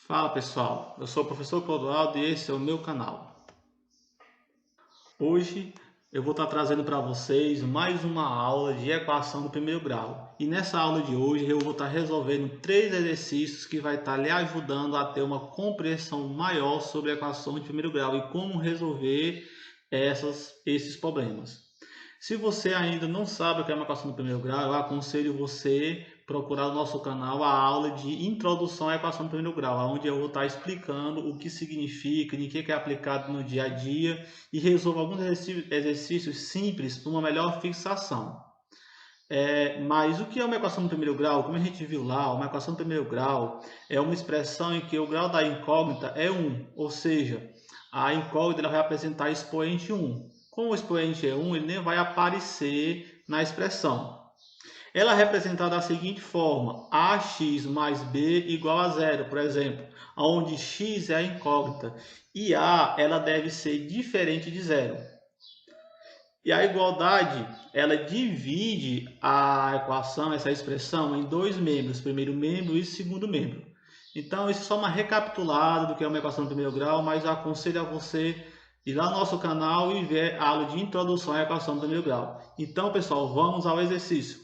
Fala pessoal, eu sou o professor Clodoaldo e esse é o meu canal. Hoje eu vou estar trazendo para vocês mais uma aula de equação do primeiro grau. E nessa aula de hoje eu vou estar resolvendo 3 exercícios que vai estar lhe ajudando a ter uma compreensão maior sobre a equação de primeiro grau e como resolver esses problemas. Se você ainda não sabe o que é uma equação do primeiro grau, eu aconselho você procurar no nosso canal a aula de introdução à equação do primeiro grau, onde eu vou estar explicando o que significa, em que é aplicado no dia a dia e resolvo alguns exercícios simples para uma melhor fixação. Mas o que é uma equação do primeiro grau? Como a gente viu lá, uma equação do primeiro grau é uma expressão em que o grau da incógnita é 1, ou seja, a incógnita vai apresentar expoente 1. Como o expoente é 1, ele nem vai aparecer na expressão. Ela é representada da seguinte forma: ax mais b igual a zero, por exemplo, onde x é a incógnita e a ela deve ser diferente de zero. E a igualdade, ela divide a equação, essa expressão, em dois membros, primeiro membro e segundo membro. Então, isso é só uma recapitulada do que é uma equação de primeiro grau, mas eu aconselho a você ir lá no nosso canal e ver a aula de introdução à equação de primeiro grau. Então, pessoal, vamos ao exercício.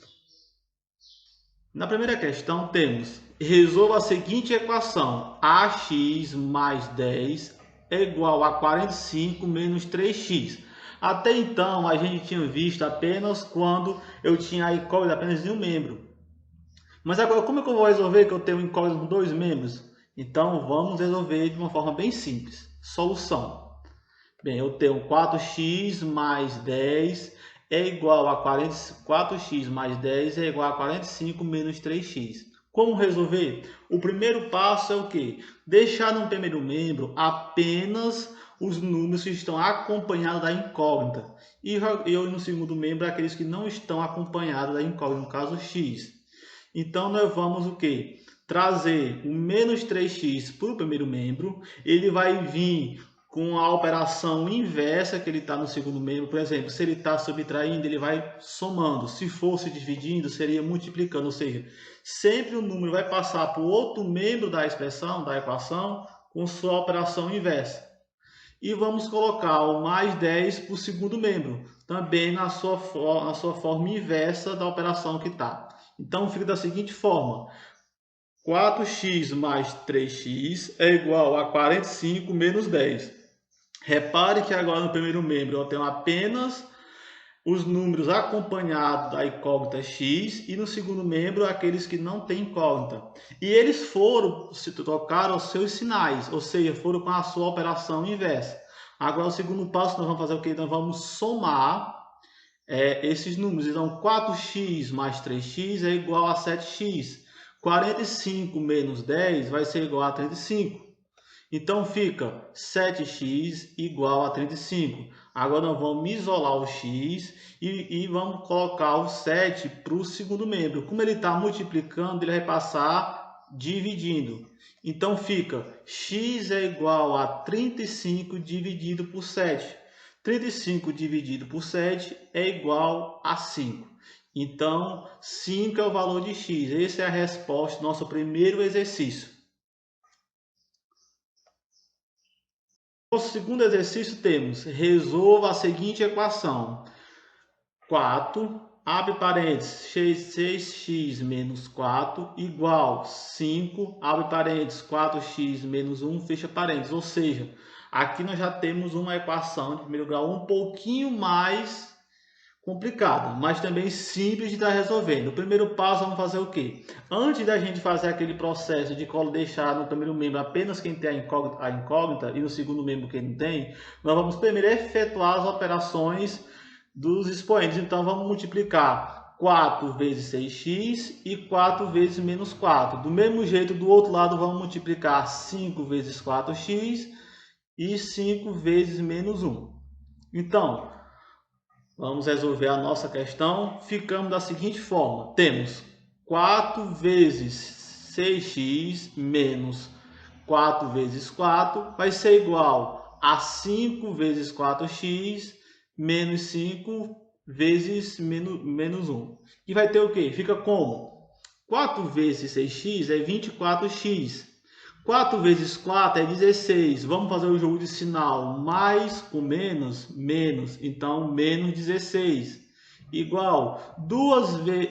Na primeira questão, temos: resolva a seguinte equação: ax mais 10 é igual a 45 menos 3x. Até então, a gente tinha visto apenas quando eu tinha a incógnita apenas de um membro. Mas agora, como é que eu vou resolver que eu tenho incógnita com dois membros? Então, vamos resolver de uma forma bem simples. Solução. Bem, eu tenho 4x mais 10 é igual a 4x mais 10 é igual a 45 menos 3x. Como resolver? O primeiro passo é o quê? Deixar no primeiro membro apenas os números que estão acompanhados da incógnita. E eu no segundo membro aqueles que não estão acompanhados da incógnita, no caso x. Então nós vamos o quê? Trazer o menos 3x para o primeiro membro. Ele vai vir com a operação inversa que ele está no segundo membro. Por exemplo, se ele está subtraindo, ele vai somando. Se fosse dividindo, seria multiplicando. Ou seja, sempre o número vai passar para o outro membro da expressão, da equação, com sua operação inversa. E vamos colocar o mais 10 para o segundo membro, também na sua forma inversa da operação que está. Então, fica da seguinte forma: 4x mais 3x é igual a 45 menos 10. Repare que agora no primeiro membro eu tenho apenas os números acompanhados da incógnita x e no segundo membro aqueles que não têm incógnita. E eles trocaram os seus sinais, ou seja, foram com a sua operação inversa. Agora o segundo passo nós vamos fazer o que? Nós vamos somar esses números. Então 4x mais 3x é igual a 7x. 45 menos 10 vai ser igual a 35. Então fica 7x igual a 35. Agora nós vamos isolar o x e vamos colocar o 7 para o segundo membro. Como ele está multiplicando, ele vai passar dividindo. Então fica x é igual a 35 dividido por 7. 35 dividido por 7 é igual a 5. Então 5 é o valor de x. Essa é a resposta do nosso primeiro exercício. No segundo exercício temos: resolva a seguinte equação: 4, abre parênteses, 6x menos 4 igual 5, abre parênteses, 4x menos 1, fecha parênteses. Ou seja, aqui nós já temos uma equação de primeiro grau um pouquinho mais complicada, mas também simples de estar resolvendo. O primeiro passo, vamos fazer o quê? Antes da gente fazer aquele processo de deixar no primeiro membro apenas quem tem a incógnita e no segundo membro quem não tem, nós vamos primeiro efetuar as operações dos expoentes. Então, vamos multiplicar 4 vezes 6x e 4 vezes menos 4. Do mesmo jeito, do outro lado, vamos multiplicar 5 vezes 4x e 5 vezes menos 1. Então, vamos resolver a nossa questão. Ficamos da seguinte forma: temos 4 vezes 6x menos 4 vezes 4 vai ser igual a 5 vezes 4x menos 5 vezes menos 1. E vai ter o quê? Fica como? 4 vezes 6x é 24x. 4 vezes 4 é 16. Vamos fazer o jogo de sinal. Mais com menos, menos. Então, menos 16. Igual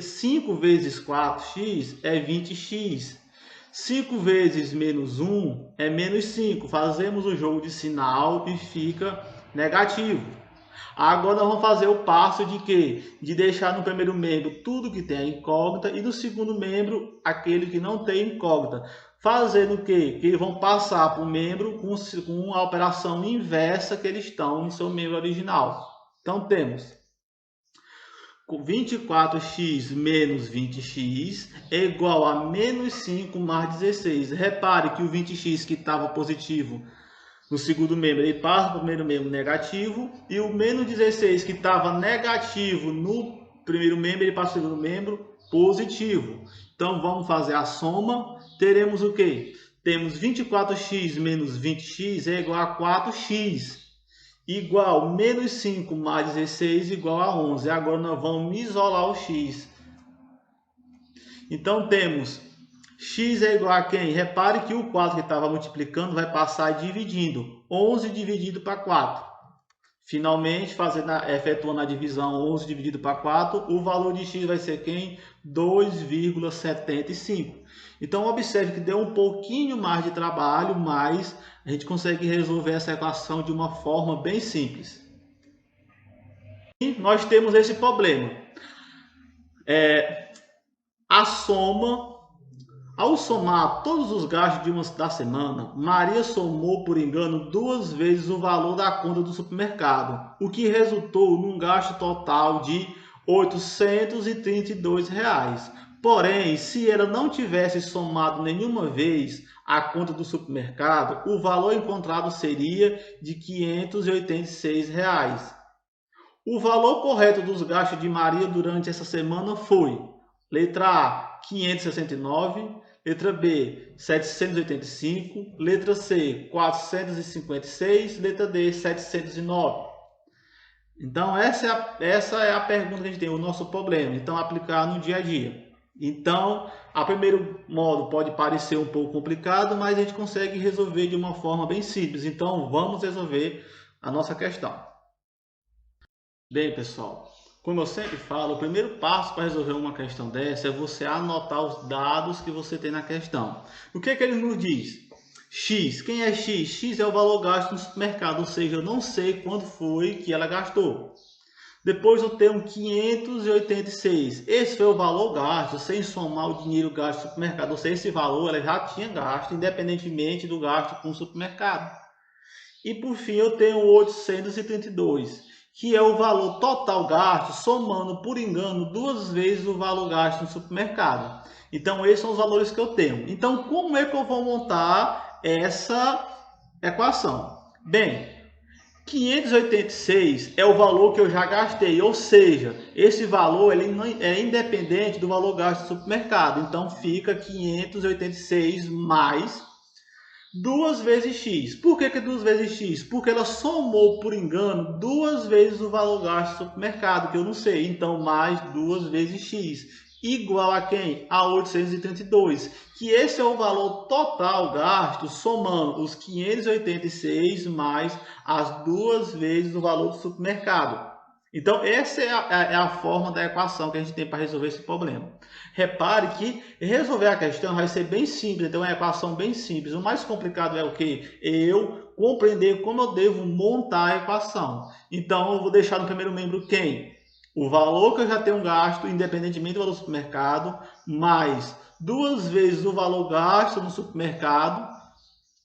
5 vezes 4x é 20x. 5 vezes menos 1 é menos 5. Fazemos o jogo de sinal e fica negativo. Agora nós vamos fazer o passo de quê? De deixar no primeiro membro tudo que tem a incógnita e no segundo membro aquele que não tem incógnita. Fazendo o quê? Que eles vão passar para o membro com a operação inversa que eles estão no seu membro original. Então temos 24x menos 20x é igual a menos 5 mais 16. Repare que o 20x que estava positivo no segundo membro, ele passa para o primeiro membro negativo. E o menos 16 que estava negativo no primeiro membro, ele passa para o segundo membro positivo. Então vamos fazer a soma. Teremos o quê? Temos 24x menos 20x é igual a 4x. Igual menos 5 mais 16 igual a 11. Agora nós vamos isolar o x. Então temos x é igual a quem? Repare que o 4 que estava multiplicando vai passar dividindo. 11 dividido para 4. Finalmente, efetuando a divisão 11 dividido para 4, o valor de x vai ser quem? 2,75. Então, observe que deu um pouquinho mais de trabalho, mas a gente consegue resolver essa equação de uma forma bem simples. E nós temos esse problema. A soma. Ao somar todos os gastos da semana, Maria somou por engano 2 vezes o valor da conta do supermercado, o que resultou num gasto total de R$ 832. Porém, se ela não tivesse somado nenhuma vez a conta do supermercado, o valor encontrado seria de R$ 586. O valor correto dos gastos de Maria durante essa semana foi: letra A, 569, letra B, 785, letra C, 456, letra D, 709. Então, essa é a pergunta que a gente tem, o nosso problema. Então, aplicar no dia a dia. Então, a primeiro modo pode parecer um pouco complicado, mas a gente consegue resolver de uma forma bem simples. Então, vamos resolver a nossa questão. Bem, pessoal, como eu sempre falo, o primeiro passo para resolver uma questão dessa é você anotar os dados que você tem na questão. O que é que ele nos diz? X. Quem é X? X é o valor gasto no supermercado, ou seja, eu não sei quando foi que ela gastou. Depois eu tenho 586. Esse foi o valor gasto, sem somar o dinheiro gasto no supermercado. Ou seja, esse valor ela já tinha gasto, independentemente do gasto com o supermercado. E por fim eu tenho 832. Que é o valor total gasto, somando por engano 2 vezes o valor gasto no supermercado. Então, esses são os valores que eu tenho. Então, como é que eu vou montar essa equação? Bem, 586 é o valor que eu já gastei, ou seja, esse valor ele é independente do valor gasto no supermercado. Então, fica 586 mais 2 vezes x. Por que 2 vezes x? Porque ela somou por engano 2 vezes o valor gasto no supermercado, que eu não sei. Então, mais 2 vezes x. Igual a quem? A 832. Que esse é o valor total gasto, somando os 586 mais as 2 vezes o valor do supermercado. Então, essa é a forma da equação que a gente tem para resolver esse problema. Repare que resolver a questão vai ser bem simples, então é uma equação bem simples. O mais complicado é o quê? Eu compreender como eu devo montar a equação. Então, eu vou deixar no primeiro membro quem? O valor que eu já tenho gasto, independentemente do valor do supermercado, mais 2 vezes o valor gasto no supermercado,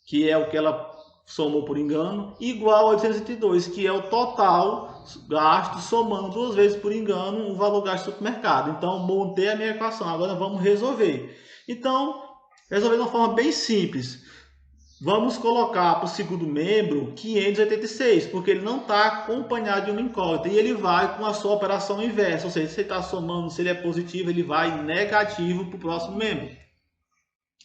que é o que ela somou por engano, igual a 802, que é o total gasto somando 2 vezes por engano o valor gasto do supermercado. Então, montei a minha equação. Agora vamos resolver. Então, resolver de uma forma bem simples. Vamos colocar para o segundo membro 586, porque ele não está acompanhado de uma incógnita. E ele vai com a sua operação inversa. Ou seja, se ele está somando, se ele é positivo, ele vai negativo para o próximo membro.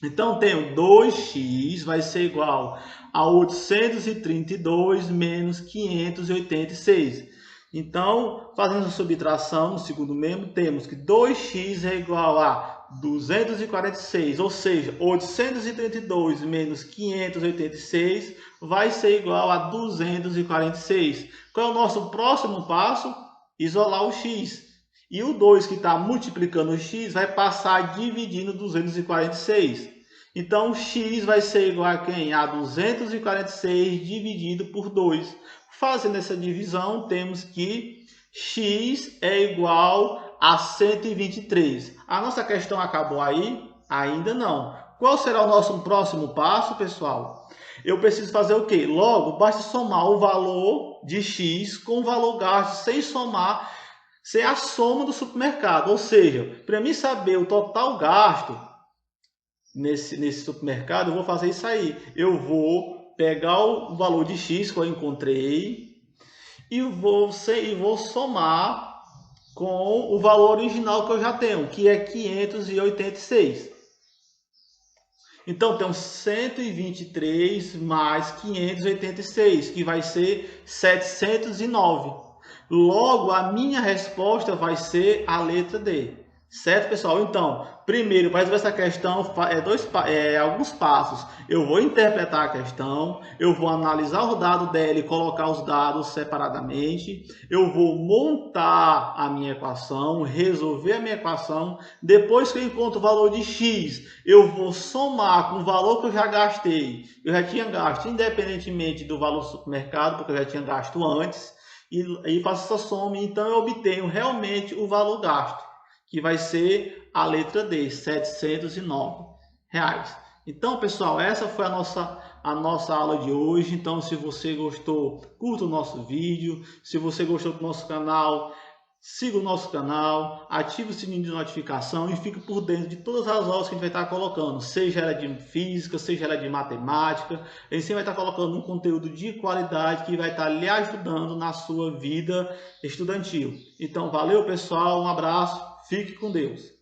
Então, tenho 2x vai ser igual a 832 menos 586. Então, fazendo a subtração no segundo membro, temos que 2x é igual a 246, ou seja, 832 menos 586 vai ser igual a 246. Qual é o nosso próximo passo? Isolar o x. E o 2 que está multiplicando o x vai passar dividindo 246. Então, x vai ser igual a quem? A 246 dividido por 2. Fazendo essa divisão, temos que x é igual a 123. A nossa questão acabou aí? Ainda não. Qual será o nosso próximo passo, pessoal? Eu preciso fazer o quê? Logo, basta somar o valor de x com o valor gasto sem somar, sem a soma do supermercado. Ou seja, para mim saber o total gasto nesse supermercado, eu vou fazer isso aí. Eu vou pegar o valor de x que eu encontrei e vou somar com o valor original que eu já tenho, que é 586. Então, temos 123 mais 586, que vai ser 709. Logo, a minha resposta vai ser a letra D. Certo, pessoal? Então, primeiro, para resolver essa questão, alguns passos. Eu vou interpretar a questão, eu vou analisar o dado dela e colocar os dados separadamente, eu vou montar a minha equação, resolver a minha equação. Depois que eu encontro o valor de x, eu vou somar com o valor que eu já gastei. Eu já tinha gasto, independentemente do valor do supermercado, porque eu já tinha gasto antes, e faço essa soma, então eu obtenho realmente o valor gasto, que vai ser a letra D, R$ 709. Então, pessoal, essa foi a nossa aula de hoje. Então, se você gostou, curta o nosso vídeo. Se você gostou do nosso canal, siga o nosso canal, ative o sininho de notificação e fique por dentro de todas as aulas que a gente vai estar colocando, seja ela de física, seja ela de matemática. A gente sempre vai estar colocando um conteúdo de qualidade que vai estar lhe ajudando na sua vida estudantil. Então, valeu, pessoal, um abraço. Fique com Deus.